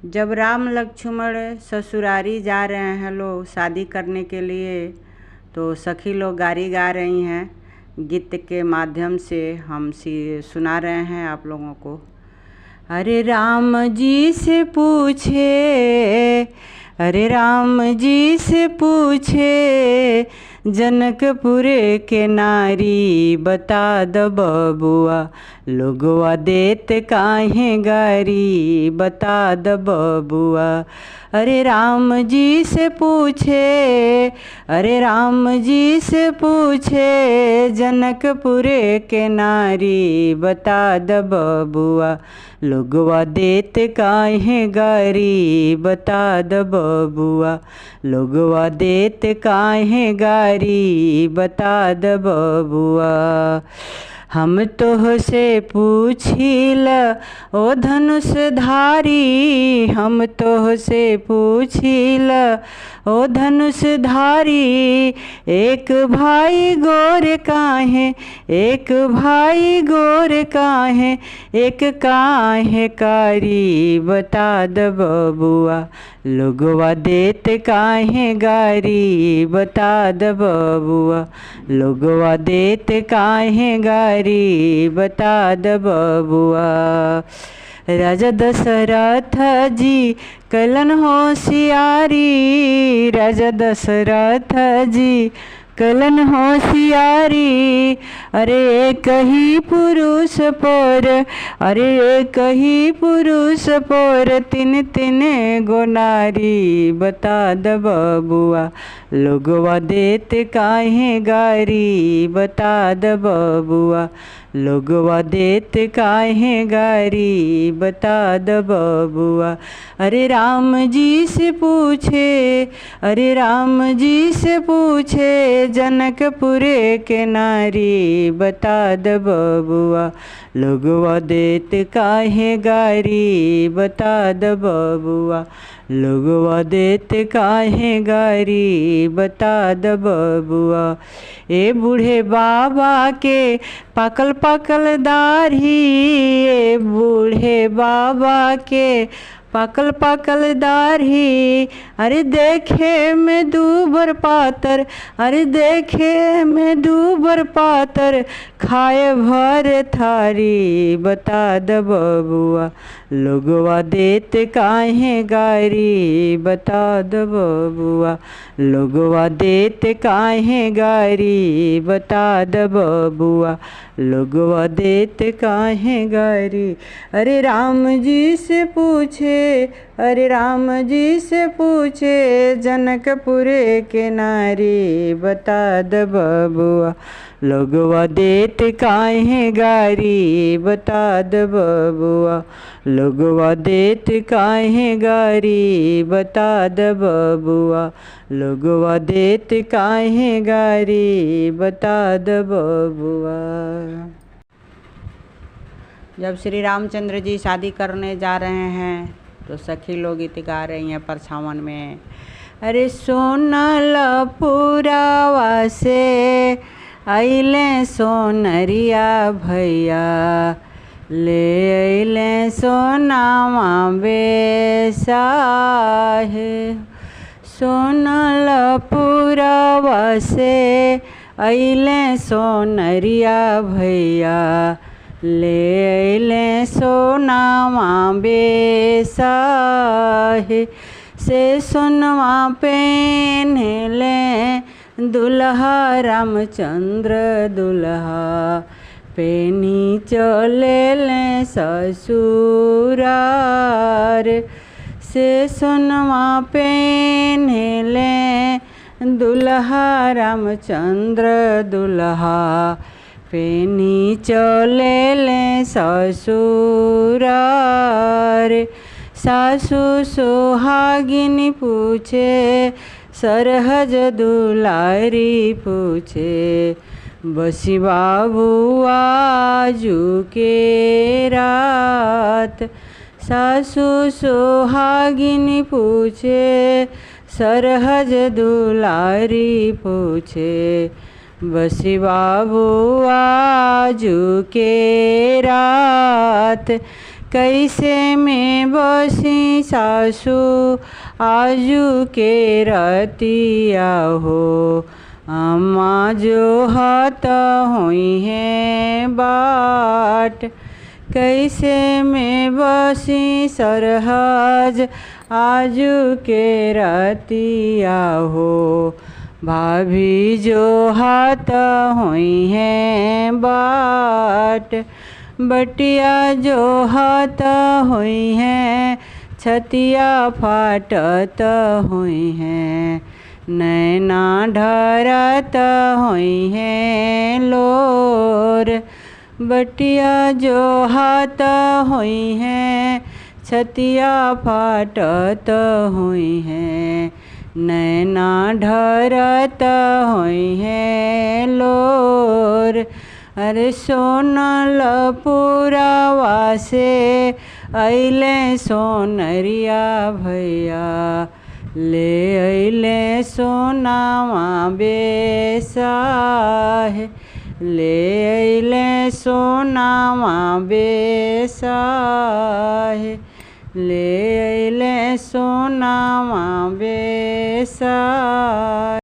जब राम लक्ष्मण ससुरारी जा रहे हैं लोग शादी करने के लिए, तो सखी लोग गारी गा रही हैं। गीत के माध्यम से हम सुना रहे हैं आप लोगों को। अरे राम जी से पूछे, अरे राम जी से पूछे, जनकपुर के नारी बता द बबुआ, लोगवा देत काहे गारी बता द बबुआ। अरे राम जी से पूछे, अरे राम जी से पूछे, जनकपुर के नारी बता द बबुआ, लोगवा देत काहे गारी बता द बबुआ, लोगवा देत काहे गारी बता द बबुआ। हम तोह से पूछिल ओ धनुषधारी, हम तोह से पूछिल ओ धनुषधारी, एक भाई गोर काहे, एक भाई गोर काहे, एक काहे कारी बता द बबुआ, लोगवा देत काहे गारी बता द बबुआ, लोगवा देत काहे गारी बता द बबुआ। राजा दशरथ जी कलन होशियारी, राजा दशरथ जी कलन होशियारी, अरे एक ही पुरुष पर, अरे एक ही पुरुष पर तीन तीन गो नारी बता द बबुआ, लोगवा देत काहे गारी बता द बबुआ, लोगवा देत काहे गारी बता द बबुआ। अरे राम जी से पूछे, अरे राम जी से पूछे, जनकपुर के नारी बता द बबुआ, लोगवा देत काहे गारी बता द बबुआ, लोगवा देत काहे गारी बता द बबुआ। ए बूढ़े बाबा के पाकल पाकल दाढ़ी, ए बूढ़े बाबा के पाकल पाकल दाढ़ी, अरे देखे में दूबर पातर, अरे देखे में दूबर पातर, खाए भर थारी बता द बबुआ, लोगवा देत काहे गारी बता द बबुआ, लोगवा देत काहे गारी बता द बबुआ, लोगवा देत काहे गारी। अरे राम जी से पूछे, अरे राम जी से पूछे, जनकपुर के नारी बता द बबुआ, लोगवा देत काहे गारी बता द बबुआ, लोगवा देत काहे गारी बता द बबुआ, लोगवा देत काहे गारी बता द बबुआ। जब श्री रामचंद्र जी शादी करने जा रहे हैं, तो सखी लोग गीत गा रही हैं परछावन में। अरे सोनल पुरावा से अइले सोनरिया भैया, ले अइले सोनावा बेसाहे, सोनल पुरावा से अइले सोनरिया भैया, ले अइले सोनावा बेसाहे, से सोनवा पेन्हले दुल्हा रामचंद्र दुल्हा, पेनी चले ले ससुरार, से सोनवा पेन्हले दुल्हा रामचंद्र दुल्हा, पेनी चले ले ससुरार। सासु सुहागिनी पूछे, सरहज दुलारी पूछे, बसी बाबू आजू के रात। सासु सुहागिनी पूछे, सरहज दुलारी पूछे, बसी बाबू आजू के रात। कैसे में बसी सासू आजू के रतिया हो, अम्मा जो हाथ हुई है बाट। कैसे में बसी सरहज आजू के रतिया हो, भाभी जो हाथ हुई है बाट। बटिया जो हाथ हुई है, छतिया फाटत हुई है, नैना ढरत हुई है लोर। बटिया जो हाथ हुई है, छतिया फाटत हुई है, नैना ढरत हुई है लोर। अरे सोनल पुरावा से अइले सोनरिया भैया, ले अइले सोनावा बेसाहे, ले अइले सोनावा बेसाहे, ले अइले सोनावा बेसाहे।